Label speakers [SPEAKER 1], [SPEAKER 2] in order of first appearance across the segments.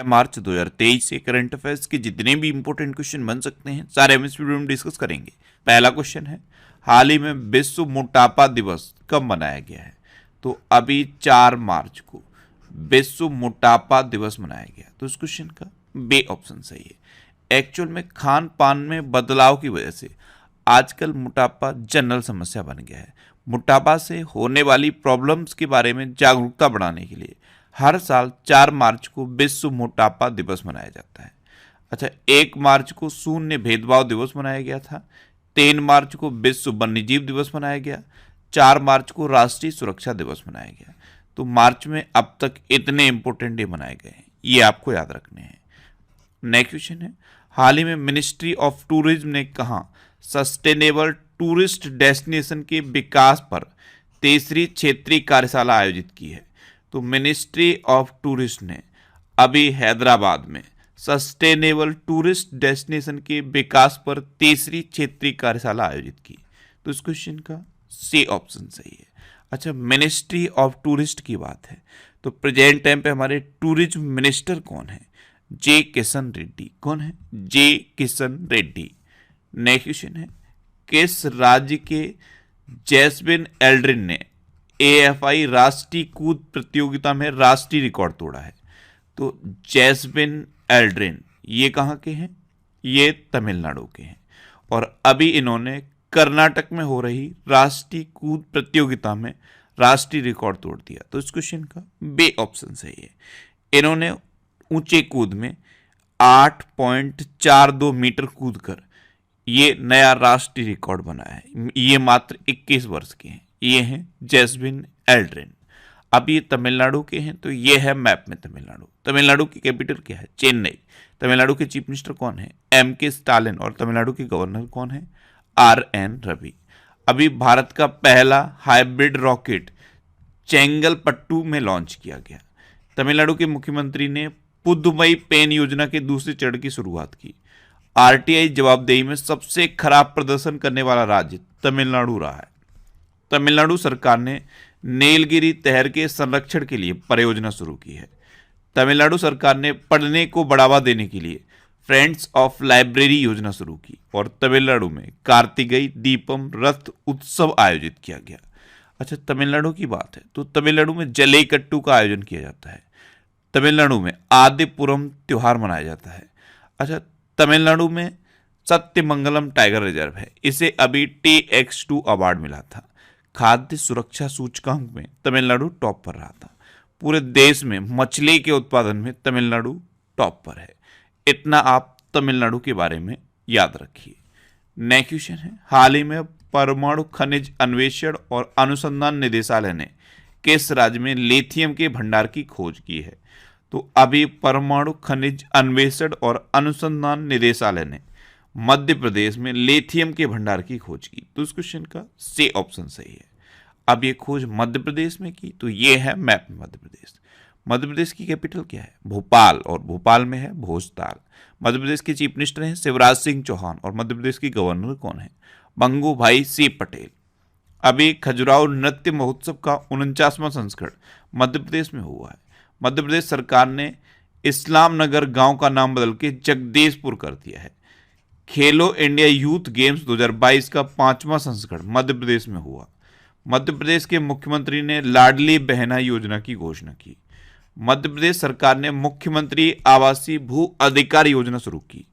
[SPEAKER 1] मार्च 2023 से current affairs के जितने भी इंपॉर्टेंट क्वेश्चन बन सकते हैं सारे हम इस वीडियो में डिस्कस करेंगे। पहला क्वेश्चन है, हाल ही में विश्व मोटापा दिवस कब मनाया गया है? तो अभी 4 मार्च को विश्व मोटापा दिवस मनाया गया। तो इस क्वेश्चन का बी ऑप्शन सही है। एक्चुअल में खान पान में बदलाव की वजह से आजकल मोटापा जनरल समस्या बन गया है। मोटापा से होने वाली प्रॉब्लम्स के बारे में जागरूकता बढ़ाने के लिए हर साल 4 मार्च को विश्व मोटापा दिवस मनाया जाता है। अच्छा, 1 मार्च को शून्य भेदभाव दिवस मनाया गया था। 3 मार्च को विश्व वन्यजीव दिवस मनाया गया। 4 मार्च को राष्ट्रीय सुरक्षा दिवस मनाया गया। तो मार्च में अब तक इतने इंपॉर्टेंट डे मनाए गए हैं, ये आपको याद रखने हैं। नेक्स्ट क्वेश्चन है, हाल ही में मिनिस्ट्री ऑफ टूरिज्म ने कहा सस्टेनेबल टूरिस्ट डेस्टिनेशन के विकास पर तीसरी क्षेत्रीय कार्यशाला आयोजित की है। तो मिनिस्ट्री ऑफ टूरिस्ट ने अभी हैदराबाद में सस्टेनेबल टूरिस्ट डेस्टिनेशन के विकास पर तीसरी क्षेत्रीय कार्यशाला आयोजित की। तो इस क्वेश्चन का सी ऑप्शन सही है। अच्छा, मिनिस्ट्री ऑफ टूरिस्ट की बात है तो प्रेजेंट टाइम पे हमारे टूरिज्म मिनिस्टर कौन है? जे किशन रेड्डी। कौन है? जे किशन रेड्डी। नेक्स्ट क्वेश्चन है, किस राज्य के जैस्मिन एल्ड्रिन ने एएफआई राष्ट्रीय कूद प्रतियोगिता में राष्ट्रीय रिकॉर्ड तोड़ा है? तो जैस्मिन एल्ड्रिन ये कहाँ के हैं? ये तमिलनाडु के हैं और अभी इन्होंने कर्नाटक में हो रही राष्ट्रीय कूद प्रतियोगिता में राष्ट्रीय रिकॉर्ड तोड़ दिया। तो इस क्वेश्चन का बी ऑप्शन सही है। इन्होंने ऊंचे कूद में 8.42 मीटर कूद कर ये नया राष्ट्रीय रिकॉर्ड बनाया है। ये मात्र 21 वर्ष के हैं। ये हैं जैस्मिन एल्ड्रिन। अब ये तमिलनाडु के हैं तो ये है मैप में तमिलनाडु। तमिलनाडु की कैपिटल क्या है? चेन्नई। तमिलनाडु के चीफ मिनिस्टर कौन है? एम.के. स्टालिन। और तमिलनाडु के गवर्नर कौन है? आर.एन. रवि। अभी भारत का पहला हाइब्रिड रॉकेट चेंगलपट्टू में लॉन्च किया गया। तमिलनाडु के मुख्यमंत्री ने पुदुमई पेन योजना के दूसरे चरण की शुरुआत की। आरटीआई जवाबदेही में सबसे खराब प्रदर्शन करने वाला राज्य तमिलनाडु रहा है। तमिलनाडु सरकार ने नीलगिरी तहर के संरक्षण के लिए परियोजना शुरू की है। तमिलनाडु सरकार ने पढ़ने को बढ़ावा देने के लिए फ्रेंड्स ऑफ लाइब्रेरी योजना शुरू की और तमिलनाडु में कार्तिकेय दीपम रथ उत्सव आयोजित किया गया। अच्छा, तमिलनाडु की बात है तो तमिलनाडु में जल्लीकट्टू का आयोजन किया जाता है। तमिलनाडु में आदिपुरम त्योहार मनाया जाता है। अच्छा, तमिलनाडु में सत्यमंगलम टाइगर रिजर्व है, इसे अभी TX2 अवार्ड मिला था। खाद्य सुरक्षा सूचकांक में तमिलनाडु टॉप पर रहा था। पूरे देश में मछली के उत्पादन में तमिलनाडु टॉप पर है। इतना आप तमिलनाडु के बारे में याद रखिए। नेक्स्ट क्वेश्चन है, हाल ही में परमाणु खनिज अन्वेषण और अनुसंधान निदेशालय ने किस राज्य में लिथियम के भंडार की खोज की है? तो अभी परमाणु खनिज अन्वेषण और अनुसंधान निदेशालय ने मध्य प्रदेश में लिथियम के भंडार की खोज की। तो इस क्वेश्चन का सी ऑप्शन सही है। अब ये खोज मध्य प्रदेश में की तो ये है मैप में मध्य प्रदेश। मध्य प्रदेश की कैपिटल क्या है? भोपाल। और भोपाल में है भोजताल। मध्य प्रदेश के चीफ मिनिस्टर हैं शिवराज सिंह चौहान और मध्य प्रदेश की गवर्नर कौन है? बंगू भाई सी पटेल। अभी खजुराहो नृत्य महोत्सव का 49वां संस्करण मध्य प्रदेश में हुआ है। मध्य प्रदेश सरकार ने इस्लाम नगर गांव का नाम बदल के जगदीशपुर कर दिया है। खेलो इंडिया यूथ गेम्स 2022 का 5वां संस्करण मध्य प्रदेश में हुआ। मध्य प्रदेश के मुख्यमंत्री ने लाडली बहना योजना की घोषणा की। मध्य प्रदेश सरकार ने मुख्यमंत्री आवासीय भू अधिकार योजना शुरू की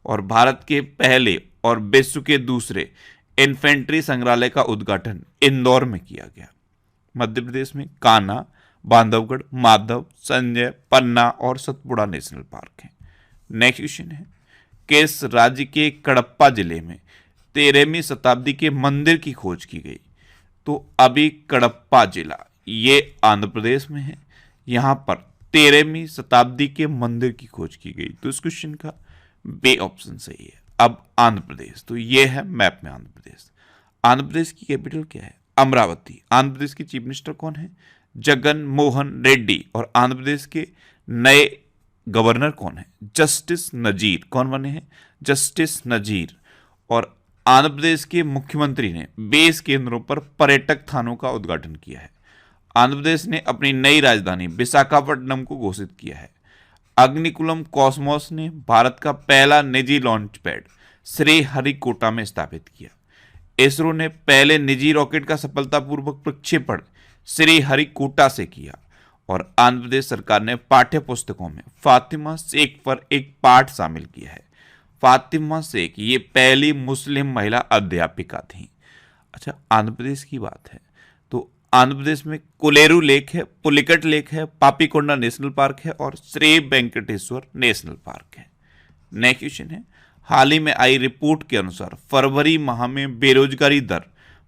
[SPEAKER 1] और भारत के पहले और विश्व के दूसरे इन्फेंट्री संग्रहालय का उद्घाटन इंदौर में किया गया। मध्य प्रदेश में कान्हा, बांधवगढ़, माधव, संजय, पन्ना और सतपुड़ा नेशनल पार्क हैं। नेक्स्ट क्वेश्चन है, किस राज्य के कडप्पा जिले में 13वीं शताब्दी के मंदिर की खोज की गई? तो अभी कडप्पा जिला ये आंध्र प्रदेश में है। यहाँ पर 13वीं शताब्दी के मंदिर की खोज की गई। तो इस क्वेश्चन का बी ऑप्शन सही है। अब आंध्र प्रदेश तो ये है मैप में आंध्र प्रदेश। आंध्र प्रदेश की कैपिटल क्या है? अमरावती। आंध्र प्रदेश के चीफ मिनिस्टर कौन है? जगन मोहन रेड्डी। और आंध्र प्रदेश के नए गवर्नर कौन है? जस्टिस नजीर। कौन बने हैं? जस्टिस नजीर। और आंध्र प्रदेश के मुख्यमंत्री ने 20 केंद्रों पर पर्यटक थानों का उद्घाटन किया है। आंध्र प्रदेश ने अपनी नई राजधानी विशाखापट्टनम को घोषित किया है। अग्निकुलम कॉस्मोस ने भारत का पहला निजी लॉन्च पैड श्रीहरिकोटा में स्थापित किया। इसरो ने पहले निजी रॉकेट का सफलतापूर्वक प्रक्षेपण श्रीहरिकोटा से किया। और आंध्र प्रदेश सरकार ने पाठ्य पुस्तकों में फातिमा शेख पर एक पाठ शामिल किया है। फातिमा शेख ये पहली मुस्लिम महिला अध्यापिका थी। अच्छा, आंध्र प्रदेश की बात है तो आंध्र प्रदेश में कोलेरू लेक है, पुलिकट लेक है, पापीकोंडा नेशनल पार्क है और श्री वेंकटेश्वर नेशनल पार्क है। नेक्स्ट क्वेश्चन है, हाल ही में आई रिपोर्ट के अनुसार फरवरी माह में बेरोजगारी दर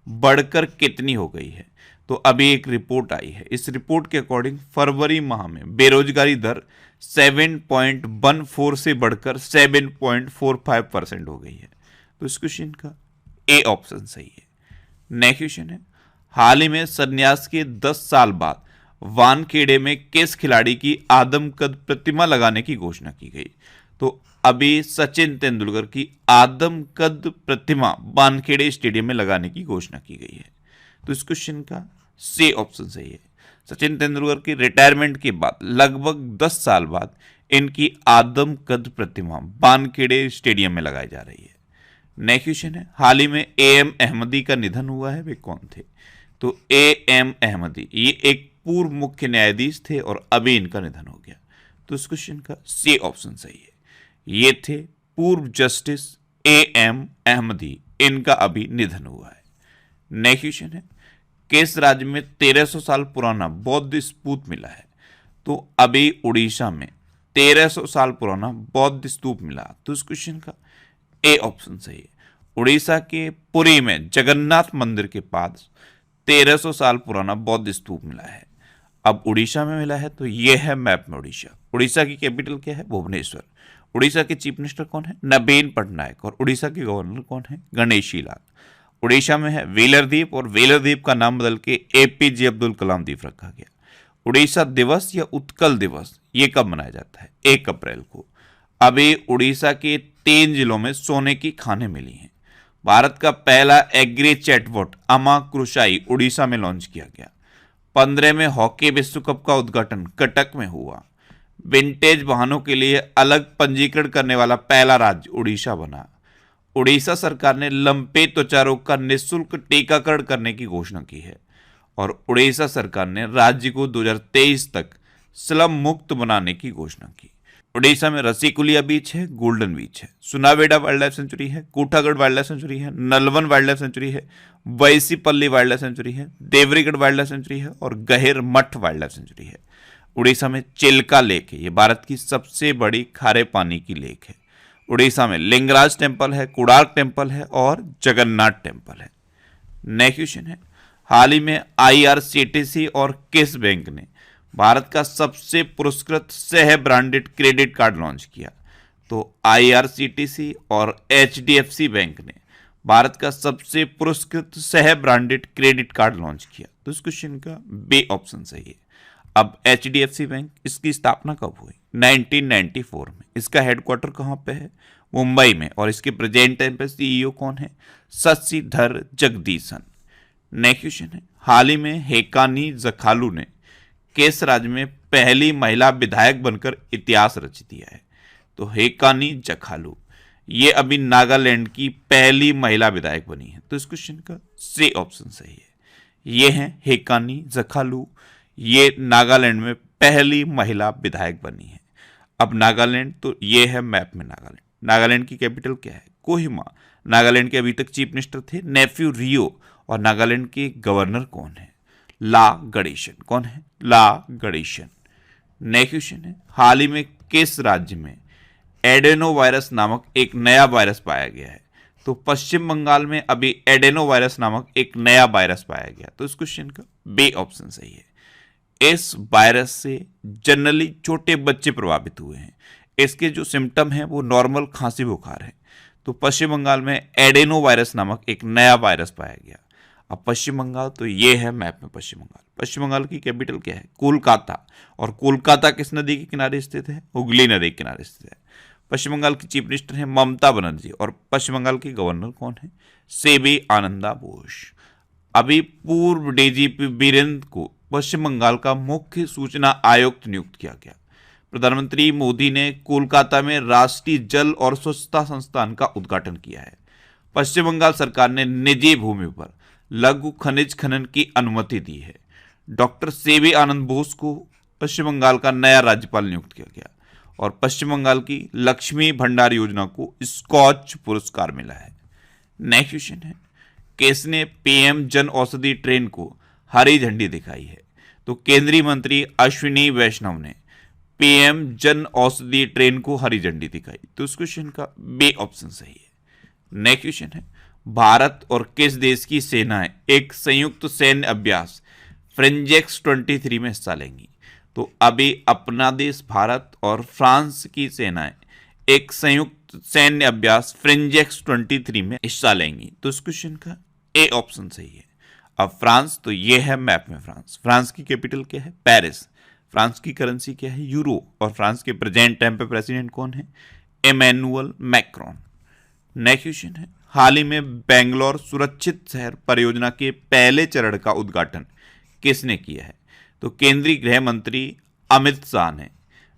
[SPEAKER 1] बढ़कर कितनी हो गई है? तो अभी एक रिपोर्ट आई है, इस रिपोर्ट के अकॉर्डिंग फरवरी माह में बेरोजगारी दर 7.14 से बढ़कर 7.45% हो गई है। तो इस क्वेश्चन का ए ऑप्शन सही है। नेक्स्ट क्वेश्चन है, हाल ही में संन्यास के 10 साल बाद वानखेड़े में किस खिलाड़ी की आदमकद प्रतिमा लगाने की घोषणा की गई? तो अभी सचिन तेंदुलकर की आदमकद प्रतिमा वानखेड़े स्टेडियम में लगाने की घोषणा की गई है। तो इस क्वेश्चन का सी ऑप्शन सही है। सचिन तेंदुलकर की रिटायरमेंट के बाद लगभग 10 साल बाद इनकी आदमकद प्रतिमा वानखेड़े स्टेडियम में लगाई जा रही है। नेक्स्ट क्वेश्चन है, हाल ही में एएम अहमदी का निधन हुआ है, वे कौन थे? तो एएम अहमदी ये एक पूर्व मुख्य न्यायाधीश थे और अभी इनका निधन हो गया। तो इस क्वेश्चन का सी ऑप्शन सही है। ये थे पूर्व जस्टिस एएम अहमदी, इनका अभी निधन हुआ है। नेक्स्ट क्वेश्चन है, किस राज्य में 1300 साल पुराना बौद्ध स्तूप मिला है? तो अभी उड़ीसा में 1300 साल पुराना बौद्ध स्तूप मिला। तो इस क्वेश्चन का ए ऑप्शन सही है। उड़ीसा के पुरी में जगन्नाथ मंदिर के पास 1300 साल पुराना बौद्ध स्तूप मिला है। अब उड़ीसा में मिला है तो यह है मैप में उड़ीसा। उड़ीसा की कैपिटल क्या है? भुवनेश्वर। उड़ीसा के चीफ मिनिस्टर कौन है? नवीन पटनायक। और उड़ीसा के गवर्नर कौन है? गणेशी लाल। उड़ीसा में है व्हीलर द्वीप और व्हीलर द्वीप का नाम बदल के एपीजे अब्दुल कलाम द्वीप रखा गया। उड़ीसा दिवस या उत्कल दिवस ये कब मनाया जाता है? 1 अप्रैल को। अभी उड़ीसा के 3 जिलों में सोने की खानें मिली हैं। भारत का पहला एग्री चैटबॉट अमा कृषाई उड़ीसा में लॉन्च किया गया। 15 में हॉकी विश्व कप का उद्घाटन कटक में हुआ। विंटेज वाहनों के लिए अलग पंजीकरण करने वाला पहला राज्य उड़ीसा बना। उड़ीसा सरकार ने लंपे त्वचा रोग का निःशुल्क टीकाकरण करने की घोषणा की है। और उड़ीसा सरकार ने राज्य को 2023 तक स्लम मुक्त बनाने की घोषणा की। उड़ीसा में रसीकुलिया बीच है, गोल्डन बीच है, सुनावेडा वाइल्ड लाइफ सेंचुरी है, कोठागढ़ वाइल्ड लाइफ सेंचुरी है, नलवन वाइल्ड लाइफ सेंचुरी है, वैसीपल्ली वाइल्ड लाइफ सेंचुरी है, देवरीगढ़ वाइल्ड लाइफ सेंचुरी है और गहिर मठ वाइल्ड लाइफ सेंचुरी है। उड़ीसा में चिल्का लेक है, ये भारत की सबसे बड़ी खारे पानी की लेक है। उड़ीसा में लिंगराज टेम्पल है, कोणार्क टेम्पल है और जगन्नाथ टेम्पल है। नेक्स्ट क्वेश्चन है, हाल ही में आईआरसीटीसी और किस बैंक ने भारत का सबसे पुरस्कृत सह ब्रांडेड क्रेडिट कार्ड लॉन्च किया? तो आईआरसीटीसी और एचडीएफसी बैंक ने भारत का सबसे पुरस्कृत सह ब्रांडेड क्रेडिट कार्ड लॉन्च किया। तो इस क्वेश्चन का बी ऑप्शन सही है। अब एचडीएफसी बैंक, इसकी स्थापना कब हुई? 1994 में। इसका हेडक्वार्टर कहाँ पे है? मुंबई में। और इसके प्रेजेंट टाइम पे सीईओ कौन है? शशिधर जगदीशन। नेक्स्ट क्वेश्चन है, हाल ही में हेकानी जखालू ने किस राज्य में पहली महिला विधायक बनकर इतिहास रच दिया है? तो हेकानी जखालू ये अभी नागालैंड की पहली महिला विधायक बनी है। तो इस क्वेश्चन का सी ऑप्शन सही है। ये है हेकानी जखालू, ये नागालैंड में पहली महिला विधायक बनी है। अब नागालैंड, तो ये है मैप में नागालैंड। नागालैंड की कैपिटल क्या है? कोहिमा। नागालैंड के अभी तक चीफ मिनिस्टर थे नेफ्यू रियो। और नागालैंड के गवर्नर कौन है? ला गणेशन। कौन है? ला गणेशन। नेक्स्ट क्वेश्चन है, हाल ही में किस राज्य में एडेनो वायरस नामक एक नया वायरस पाया गया है? तो पश्चिम बंगाल में अभी एडेनो वायरस नामक एक नया वायरस पाया गया। तो इस क्वेश्चन का बी ऑप्शन सही है। इस वायरस से जनरली छोटे बच्चे प्रभावित हुए हैं। इसके जो सिम्टम हैं वो नॉर्मल खांसी बुखार है। तो पश्चिम बंगाल में एडेनो वायरस नामक एक नया वायरस पाया गया। अब पश्चिम बंगाल, तो ये है मैप में पश्चिम बंगाल। पश्चिम बंगाल की कैपिटल क्या है? कोलकाता। और कोलकाता किस नदी के किनारे स्थित है? हुगली नदी के किनारे स्थित है। पश्चिम बंगाल की चीफ मिनिस्टर है ममता बनर्जी। और पश्चिम बंगाल के गवर्नर कौन है? सेबी आनंदा बोस। अभी पूर्व डीजीपी बीरेंद्र को पश्चिम बंगाल का मुख्य सूचना आयुक्त नियुक्त किया गया। प्रधानमंत्री मोदी ने कोलकाता में राष्ट्रीय जल और स्वच्छता संस्थान का उद्घाटन किया है। पश्चिम बंगाल सरकार ने निजी भूमि पर लघु खनिज खनन की अनुमति दी है। डॉक्टर सीवी आनंद बोस को पश्चिम बंगाल का नया राज्यपाल नियुक्त किया गया और पश्चिम बंगाल की लक्ष्मी भंडार योजना को स्कॉच पुरस्कार मिला है। नेक्स्ट क्वेश्चन है, किसने पीएम जन औषधि ट्रेन को हरी झंडी दिखाई है? तो केंद्रीय मंत्री अश्विनी वैष्णव ने पीएम जन औषधि ट्रेन को हरी झंडी दिखाई। तो इस क्वेश्चन का बी ऑप्शन सही है। नेक्स्ट क्वेश्चन है, भारत और किस देश की सेनाएं एक संयुक्त सैन्य अभ्यास फ्रेंजेक्स 23 में हिस्सा लेंगी? तो अभी अपना देश भारत और फ्रांस की सेनाएं एक संयुक्त सैन्य अभ्यास फ्रेंजेक्स 23 में हिस्सा लेंगी। तो इस क्वेश्चन का ए ऑप्शन सही है। अब फ्रांस, तो ये है मैप में फ्रांस। फ्रांस की कैपिटल क्या है? पेरिस। फ्रांस की करेंसी क्या है? यूरो। और फ्रांस के प्रेजेंट टाइम पे प्रेसिडेंट कौन है? Emmanuel Macron. नेक्स्ट क्वेश्चन है, हाल ही में बेंगलोर सुरक्षित शहर परियोजना के पहले चरण का उद्घाटन किसने किया है? तो केंद्रीय गृह मंत्री अमित शाह ने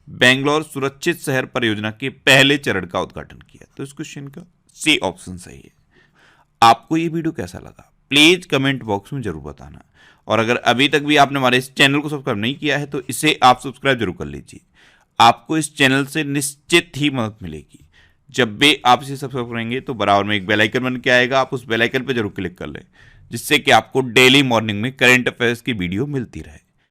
[SPEAKER 1] बेंगलोर सुरक्षित शहर परियोजना के पहले चरण का उद्घाटन किया। तो इस क्वेश्चन का सी ऑप्शन सही है। आपको ये वीडियो कैसा लगा प्लीज कमेंट बॉक्स में जरूर बताना, और अगर अभी तक भी आपने हमारे इस चैनल को सब्सक्राइब नहीं किया है तो इसे आप सब्सक्राइब जरूर कर लीजिए। आपको इस चैनल से निश्चित ही मदद मिलेगी। जब भी आप इसे सब्सक्राइब करेंगे तो बराबर में एक बेल आइकन बन के आएगा, आप उस बेल आइकन पर जरूर क्लिक कर लें, जिससे कि आपको डेली मॉर्निंग में करंट अफेयर्स की वीडियो मिलती रहे।